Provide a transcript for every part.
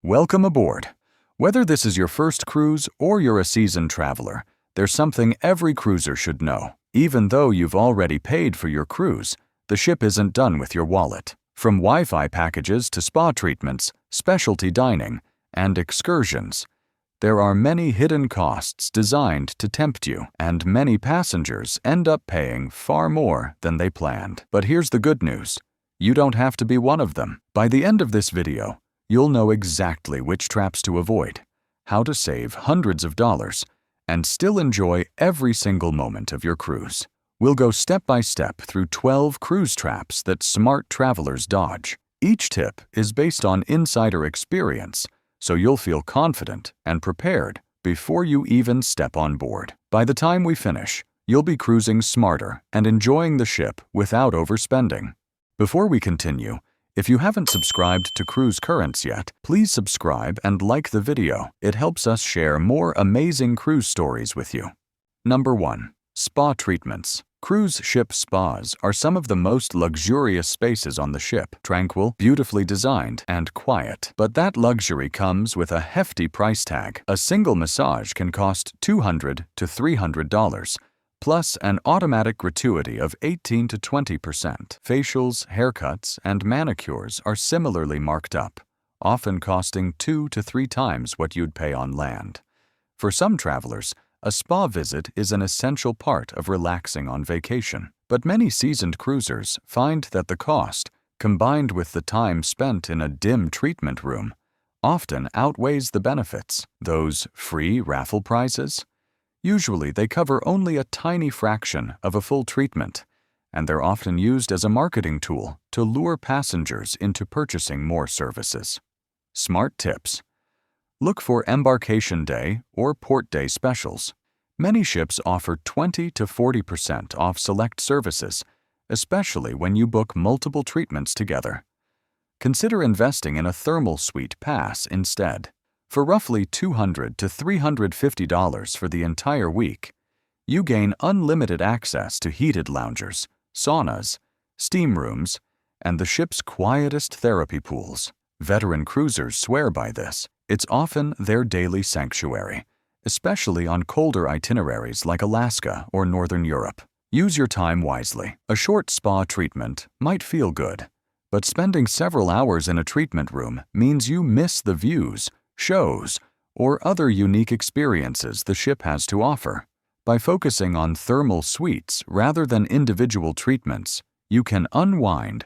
Welcome aboard. Whether this is your first cruise or you're a seasoned traveler, there's something every cruiser should know. Even though you've already paid for your cruise, the ship isn't done with your wallet. From Wi-Fi packages to spa treatments, specialty dining, and excursions, there are many hidden costs designed to tempt you, and many passengers end up paying far more than they planned. But here's the good news. You don't have to be one of them. By the end of this video, you'll know exactly which traps to avoid, how to save hundreds of dollars, and still enjoy every single moment of your cruise. We'll go step by step through 12 cruise traps that smart travelers dodge. Each tip is based on insider experience, so you'll feel confident and prepared before you even step on board. By the time we finish, you'll be cruising smarter and enjoying the ship without overspending. Before we continue, if you haven't subscribed to Cruise Currents yet, please subscribe and like the video. It helps us share more amazing cruise stories with you. Number 1. Spa treatments. Cruise ship spas are some of the most luxurious spaces on the ship. Tranquil, beautifully designed, and quiet. But that luxury comes with a hefty price tag. A single massage can cost $200 to $300. Plus an automatic gratuity of 18 to 20%. Facials, haircuts, and manicures are similarly marked up, often costing 2 to 3 times what you'd pay on land. For some travelers, a spa visit is an essential part of relaxing on vacation. But many seasoned cruisers find that the cost, combined with the time spent in a dim treatment room, often outweighs the benefits. Those free raffle prizes? Usually, they cover only a tiny fraction of a full treatment, and they're often used as a marketing tool to lure passengers into purchasing more services. Smart tips. Look for embarkation day or port day specials. Many ships offer 20 to 40% off select services, especially when you book multiple treatments together. Consider investing in a thermal suite pass instead. For roughly $200 to $350 for the entire week, you gain unlimited access to heated loungers, saunas, steam rooms, and the ship's quietest therapy pools. Veteran cruisers swear by this. It's often their daily sanctuary, especially on colder itineraries like Alaska or Northern Europe. Use your time wisely. A short spa treatment might feel good, but spending several hours in a treatment room means you miss the views, shows, or other unique experiences the ship has to offer. By focusing on thermal suites rather than individual treatments, you can unwind,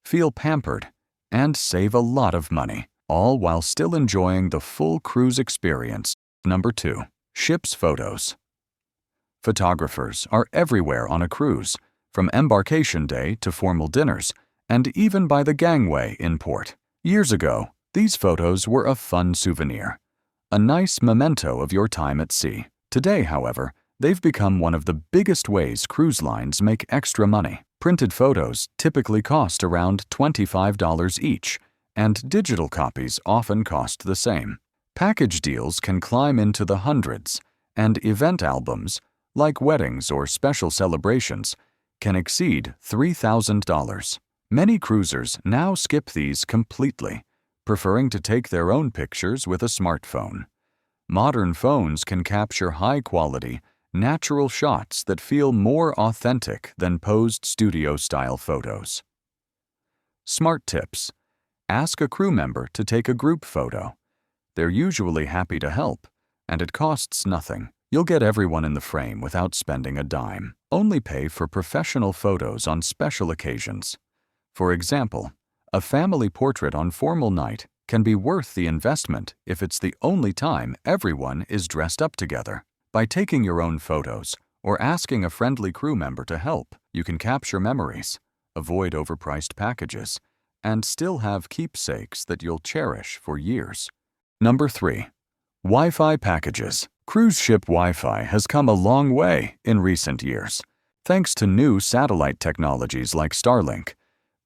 feel pampered, and save a lot of money, all while still enjoying the full cruise experience. Number 2. Ship's photos. Photographers are everywhere on a cruise, from embarkation day to formal dinners, and even by the gangway in port. Years ago, these photos were a fun souvenir, a nice memento of your time at sea. Today, however, they've become one of the biggest ways cruise lines make extra money. Printed photos typically cost around $25 each, and digital copies often cost the same. Package deals can climb into the hundreds, and event albums, like weddings or special celebrations, can exceed $3,000. Many cruisers now skip these completely, preferring to take their own pictures with a smartphone. Modern phones can capture high-quality, natural shots that feel more authentic than posed studio-style photos. Smart tips. Ask a crew member to take a group photo. They're usually happy to help, and it costs nothing. You'll get everyone in the frame without spending a dime. Only pay for professional photos on special occasions. For example, a family portrait on formal night can be worth the investment if it's the only time everyone is dressed up together. By taking your own photos or asking a friendly crew member to help, you can capture memories, avoid overpriced packages, and still have keepsakes that you'll cherish for years. Number 3. Wi-Fi packages. Cruise ship Wi-Fi has come a long way in recent years, thanks to new satellite technologies like Starlink,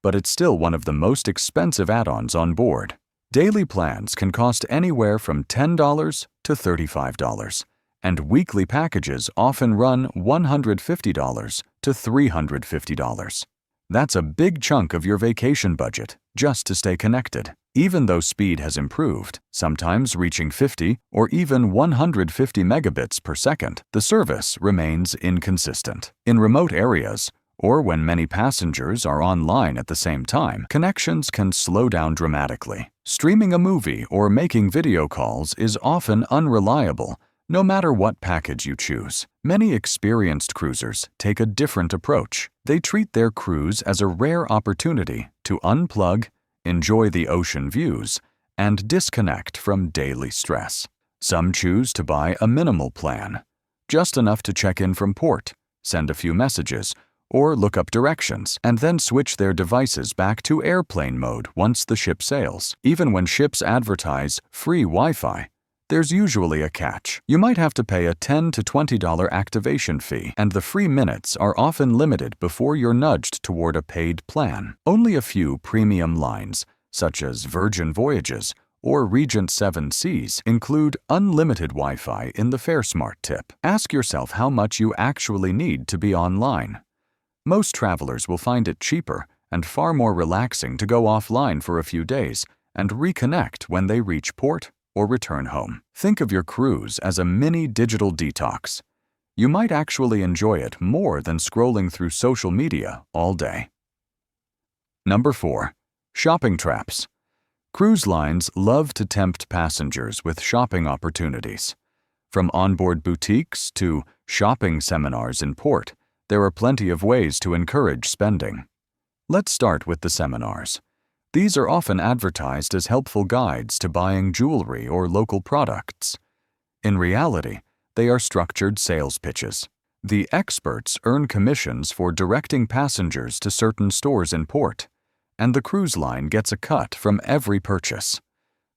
but it's still one of the most expensive add-ons on board. Daily plans can cost anywhere from $10 to $35, and weekly packages often run $150 to $350. That's a big chunk of your vacation budget just to stay connected. Even though speed has improved, sometimes reaching 50 or even 150 megabits per second, the service remains inconsistent. In remote areas, or when many passengers are online at the same time, connections can slow down dramatically. Streaming a movie or making video calls is often unreliable, no matter what package you choose. Many experienced cruisers take a different approach. They treat their cruise as a rare opportunity to unplug, enjoy the ocean views, and disconnect from daily stress. Some choose to buy a minimal plan, just enough to check in from port, send a few messages, or look up directions, and then switch their devices back to airplane mode once the ship sails. Even when ships advertise free Wi-Fi, there's usually a catch. You might have to pay a $10 to $20 activation fee, and the free minutes are often limited before you're nudged toward a paid plan. Only a few premium lines, such as Virgin Voyages or Regent 7 Seas, include unlimited Wi-Fi in the FareSmart tip. Ask yourself how much you actually need to be online. Most travelers will find it cheaper and far more relaxing to go offline for a few days and reconnect when they reach port or return home. Think of your cruise as a mini digital detox. You might actually enjoy it more than scrolling through social media all day. Number 4. Shopping traps. Cruise lines love to tempt passengers with shopping opportunities. From onboard boutiques to shopping seminars in port, there are plenty of ways to encourage spending. Let's start with the seminars. These are often advertised as helpful guides to buying jewelry or local products. In reality, they are structured sales pitches. The experts earn commissions for directing passengers to certain stores in port, and the cruise line gets a cut from every purchase.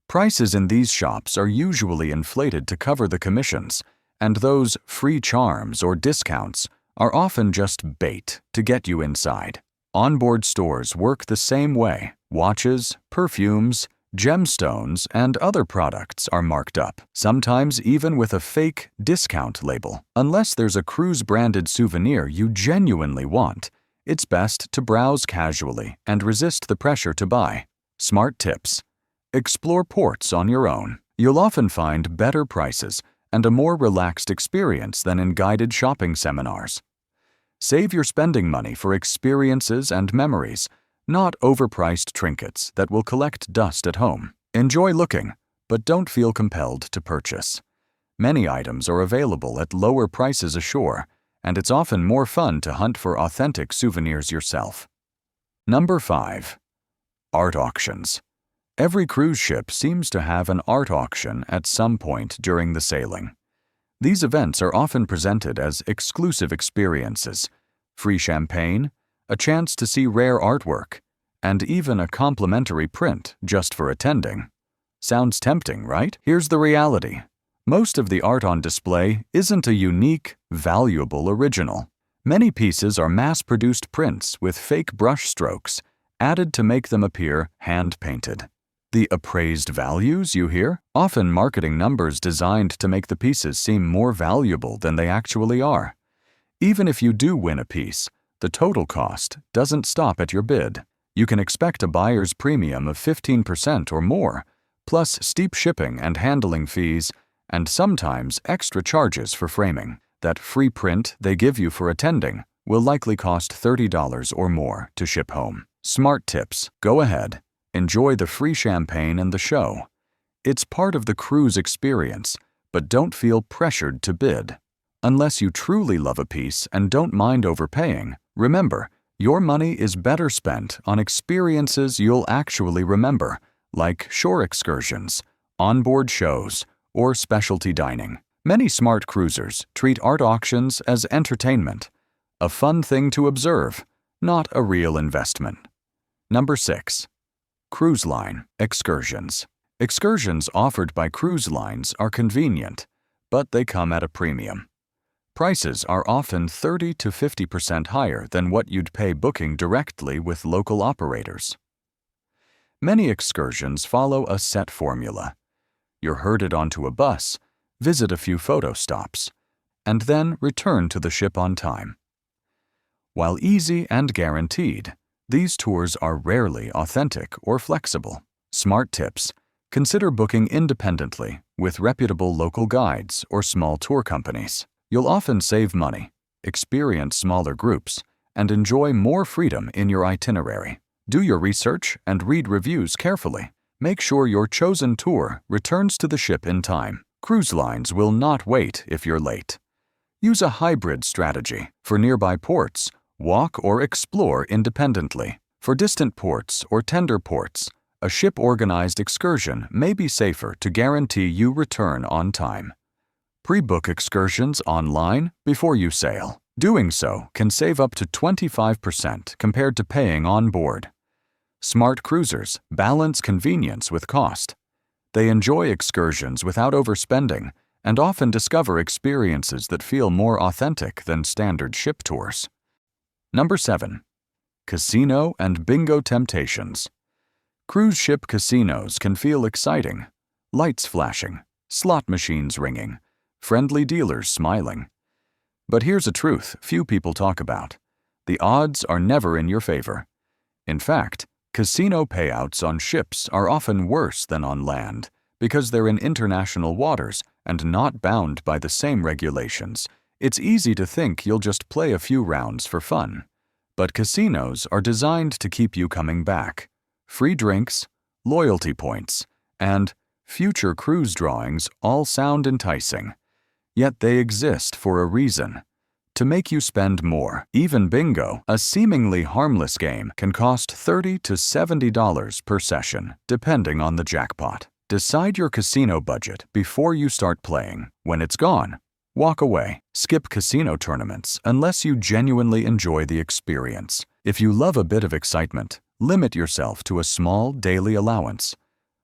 Prices in these shops are usually inflated to cover the commissions, and those free charms or discounts are often just bait to get you inside. Onboard stores work the same way. Watches, perfumes, gemstones, and other products are marked up, sometimes even with a fake discount label. Unless there's a cruise-branded souvenir you genuinely want, it's best to browse casually and resist the pressure to buy. Smart tips. Explore ports on your own. You'll often find better prices and a more relaxed experience than in guided shopping seminars. Save your spending money for experiences and memories, not overpriced trinkets that will collect dust at home. Enjoy looking, but don't feel compelled to purchase. Many items are available at lower prices ashore, and it's often more fun to hunt for authentic souvenirs yourself. Number 5. Art auctions. Every cruise ship seems to have an art auction at some point during the sailing. These events are often presented as exclusive experiences, free champagne, a chance to see rare artwork, and even a complimentary print just for attending. Sounds tempting, right? Here's the reality. Most of the art on display isn't a unique, valuable original. Many pieces are mass-produced prints with fake brush strokes added to make them appear hand-painted. The appraised values, you hear? Often marketing numbers designed to make the pieces seem more valuable than they actually are. Even if you do win a piece, the total cost doesn't stop at your bid. You can expect a buyer's premium of 15% or more, plus steep shipping and handling fees, and sometimes extra charges for framing. That free print they give you for attending will likely cost $30 or more to ship home. Smart tips. Go ahead. Enjoy the free champagne and the show. It's part of the cruise experience, but don't feel pressured to bid. Unless you truly love a piece and don't mind overpaying, remember, your money is better spent on experiences you'll actually remember, like shore excursions, onboard shows, or specialty dining. Many smart cruisers treat art auctions as entertainment, a fun thing to observe, not a real investment. Number 6. Cruise line excursions. Excursions offered by cruise lines are convenient, but they come at a premium. Prices are often 30 to 50% higher than what you'd pay booking directly with local operators. Many excursions follow a set formula. You're herded onto a bus, visit a few photo stops, and then return to the ship on time. While easy and guaranteed, these tours are rarely authentic or flexible. Smart tips. Consider booking independently with reputable local guides or small tour companies. You'll often save money, experience smaller groups, and enjoy more freedom in your itinerary. Do your research and read reviews carefully. Make sure your chosen tour returns to the ship in time. Cruise lines will not wait if you're late. Use a hybrid strategy. For nearby ports, walk or explore independently. For distant ports or tender ports, a ship-organized excursion may be safer to guarantee you return on time. Pre-book excursions online before you sail. Doing so can save up to 25% compared to paying on board. Smart cruisers balance convenience with cost. They enjoy excursions without overspending and often discover experiences that feel more authentic than standard ship tours. Number 7. Casino and bingo temptations. Cruise ship casinos can feel exciting. Lights flashing, slot machines ringing, friendly dealers smiling. But here's a truth few people talk about. The odds are never in your favor. In fact, casino payouts on ships are often worse than on land because they're in international waters and not bound by the same regulations. It's easy to think you'll just play a few rounds for fun. But casinos are designed to keep you coming back. Free drinks, loyalty points, and future cruise drawings all sound enticing. Yet they exist for a reason. To make you spend more. Even bingo, a seemingly harmless game, can cost $30 to $70 per session, depending on the jackpot. Decide your casino budget before you start playing. When it's gone, walk away. Skip casino tournaments unless you genuinely enjoy the experience. If you love a bit of excitement, limit yourself to a small daily allowance.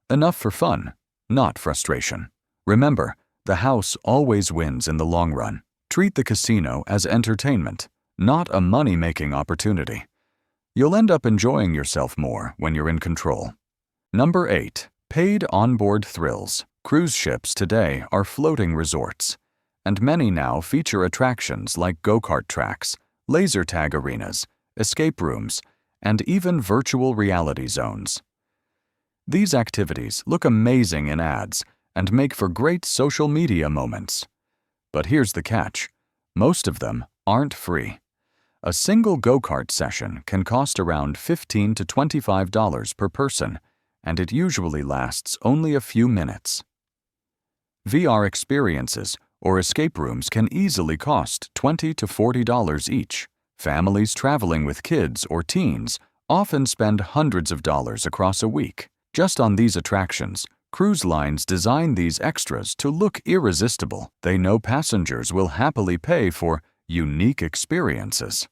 Enough for fun, not frustration. Remember, the house always wins in the long run. Treat the casino as entertainment, not a money-making opportunity. You'll end up enjoying yourself more when you're in control. Number 8. Paid onboard thrills. Cruise ships today are floating resorts, and many now feature attractions like go-kart tracks, laser tag arenas, escape rooms, and even virtual reality zones. These activities look amazing in ads and make for great social media moments. But here's the catch. Most of them aren't free. A single go-kart session can cost around $15 to $25 per person, and it usually lasts only a few minutes. VR experiences or escape rooms can easily cost $20 to $40 each. Families traveling with kids or teens often spend hundreds of dollars across a week. Just on these attractions, cruise lines design these extras to look irresistible. They know passengers will happily pay for unique experiences.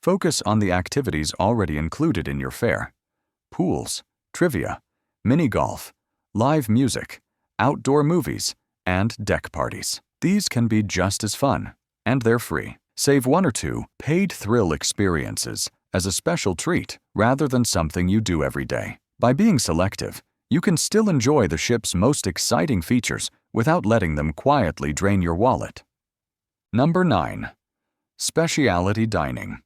Focus on the activities already included in your fare. Pools, trivia, mini golf, live music, outdoor movies, and deck parties. These can be just as fun, and they're free. Save 1 or 2 paid thrill experiences as a special treat rather than something you do every day. By being selective, you can still enjoy the ship's most exciting features without letting them quietly drain your wallet. Number 9. Specialty dining.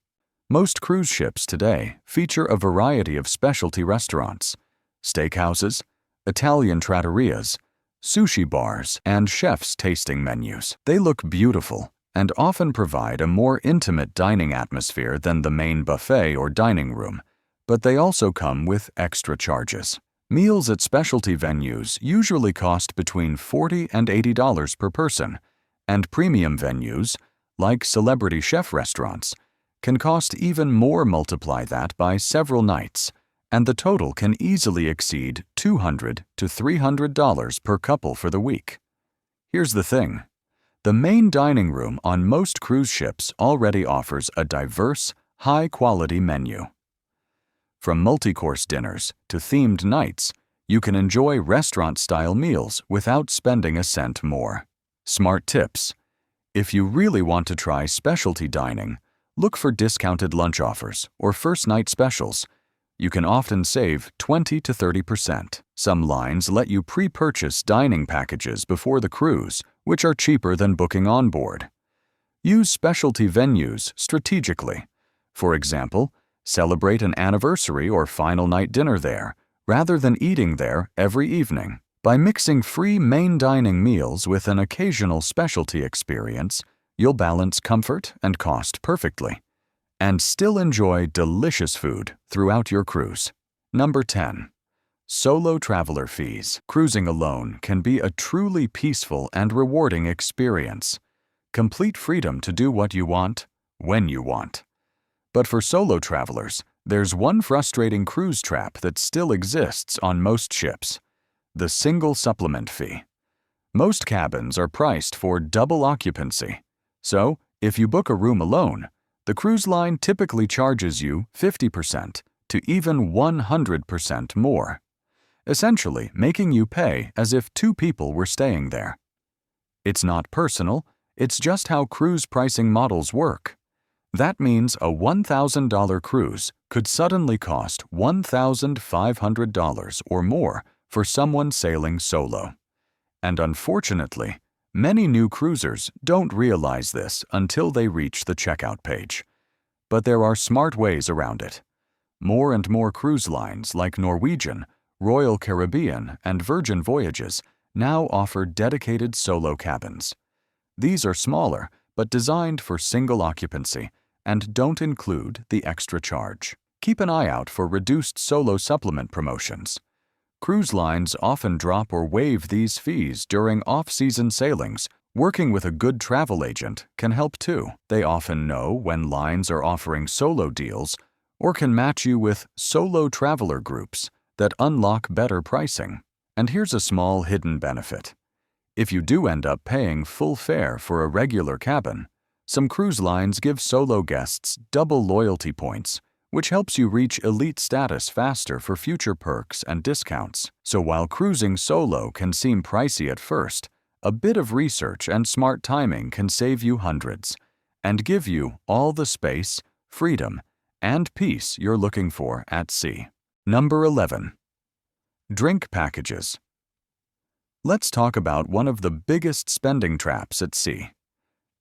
Most cruise ships today feature a variety of specialty restaurants, steakhouses, Italian trattorias, sushi bars, and chef's tasting menus. They look beautiful and often provide a more intimate dining atmosphere than the main buffet or dining room, but they also come with extra charges. Meals at specialty venues usually cost between $40 and $80 per person, and premium venues, like celebrity chef restaurants, can cost even more. Multiply that by several nights, and the total can easily exceed $200 to $300 per couple for the week. Here's the thing. The main dining room on most cruise ships already offers a diverse, high-quality menu. From multi-course dinners to themed nights, you can enjoy restaurant-style meals without spending a cent more. Smart tips. If you really want to try specialty dining, look for discounted lunch offers or first-night specials. You can often save 20 to 30%. Some lines let you pre-purchase dining packages before the cruise, which are cheaper than booking on board. Use specialty venues strategically. For example, celebrate an anniversary or final night dinner there, rather than eating there every evening. By mixing free main dining meals with an occasional specialty experience, you'll balance comfort and cost perfectly, and still enjoy delicious food throughout your cruise. Number 10. Solo traveler fees. Cruising alone can be a truly peaceful and rewarding experience. Complete freedom to do what you want, when you want. But for solo travelers, there's one frustrating cruise trap that still exists on most ships: the single supplement fee. Most cabins are priced for double occupancy, so if you book a room alone, the cruise line typically charges you 50% to even 100% more, essentially making you pay as if two people were staying there. It's not personal, it's just how cruise pricing models work. That means a $1,000 cruise could suddenly cost $1,500 or more for someone sailing solo. And unfortunately, many new cruisers don't realize this until they reach the checkout page. But there are smart ways around it. More and more cruise lines like Norwegian, Royal Caribbean, and Virgin Voyages now offer dedicated solo cabins. These are smaller, but designed for single occupancy and don't include the extra charge. Keep an eye out for reduced solo supplement promotions. Cruise lines often drop or waive these fees during off-season sailings. Working with a good travel agent can help too. They often know when lines are offering solo deals or can match you with solo traveler groups that unlock better pricing. And here's a small hidden benefit. If you do end up paying full fare for a regular cabin, some cruise lines give solo guests double loyalty points, which helps you reach elite status faster for future perks and discounts. So while cruising solo can seem pricey at first, a bit of research and smart timing can save you hundreds and give you all the space, freedom, and peace you're looking for at sea. Number 11. Drink packages. Let's talk about one of the biggest spending traps at sea: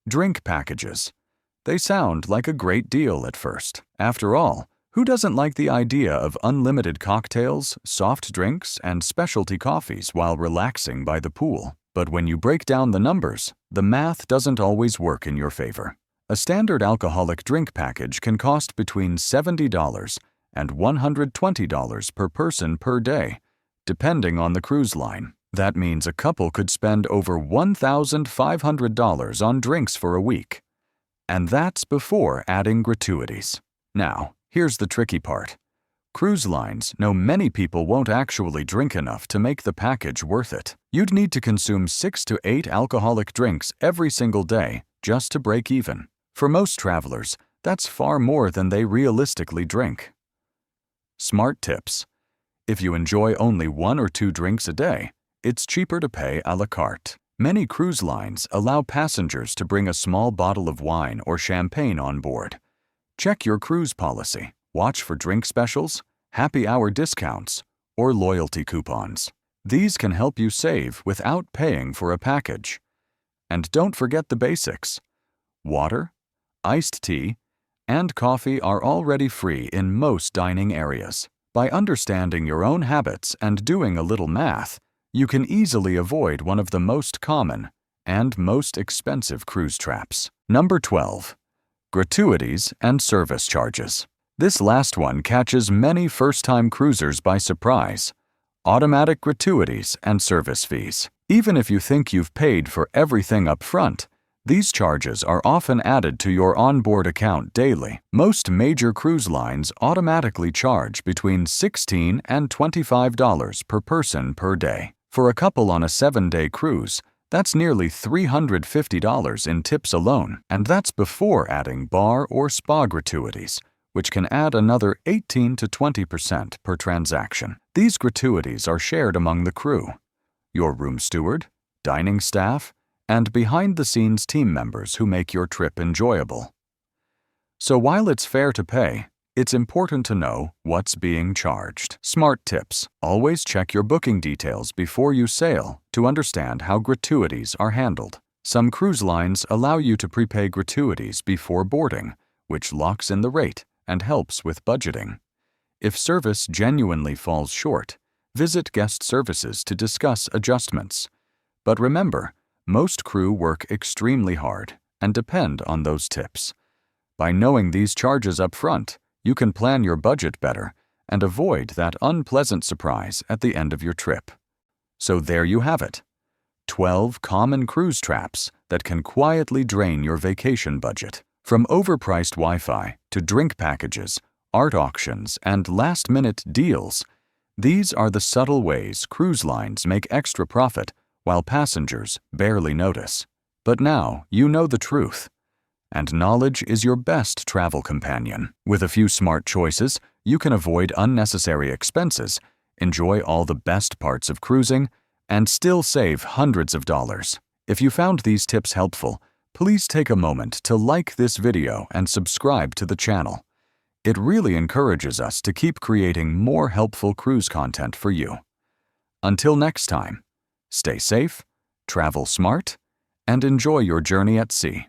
drink packages. They sound like a great deal at first. After all, who doesn't like the idea of unlimited cocktails, soft drinks, and specialty coffees while relaxing by the pool? But when you break down the numbers, the math doesn't always work in your favor. A standard alcoholic drink package can cost between $70 and $120 per person per day, depending on the cruise line. That means a couple could spend over $1,500 on drinks for a week. And that's before adding gratuities. Now, here's the tricky part. Cruise lines know many people won't actually drink enough to make the package worth it. You'd need to consume 6 to 8 alcoholic drinks every single day just to break even. For most travelers, that's far more than they realistically drink. Smart tips. If you enjoy only 1 or 2 drinks a day, it's cheaper to pay à la carte. Many cruise lines allow passengers to bring a small bottle of wine or champagne on board. Check your cruise policy. Watch for drink specials, happy hour discounts, or loyalty coupons. These can help you save without paying for a package. And don't forget the basics. Water, iced tea, and coffee are already free in most dining areas. By understanding your own habits and doing a little math, you can easily avoid one of the most common and most expensive cruise traps. Number 12. Gratuities and service charges. This last one catches many first-time cruisers by surprise. Automatic gratuities and service fees. Even if you think you've paid for everything up front, these charges are often added to your onboard account daily. Most major cruise lines automatically charge between $16 and $25 per person per day. For a couple on a 7-day cruise, that's nearly $350 in tips alone, and that's before adding bar or spa gratuities, which can add another 18 to 20% per transaction. These gratuities are shared among the crew, your room steward, dining staff, and behind-the-scenes team members who make your trip enjoyable. So while it's fair to pay, it's important to know what's being charged. Smart tips. Always check your booking details before you sail to understand how gratuities are handled. Some cruise lines allow you to prepay gratuities before boarding, which locks in the rate and helps with budgeting. If service genuinely falls short, visit guest services to discuss adjustments. But remember, most crew work extremely hard and depend on those tips. By knowing these charges up front, you can plan your budget better and avoid that unpleasant surprise at the end of your trip. So there you have it. 12 common cruise traps that can quietly drain your vacation budget. From overpriced Wi-Fi to drink packages, art auctions, and last-minute deals, these are the subtle ways cruise lines make extra profit while passengers barely notice. But now you know the truth. And knowledge is your best travel companion. With a few smart choices, you can avoid unnecessary expenses, enjoy all the best parts of cruising, and still save hundreds of dollars. If you found these tips helpful, please take a moment to like this video and subscribe to the channel. It really encourages us to keep creating more helpful cruise content for you. Until next time, stay safe, travel smart, and enjoy your journey at sea.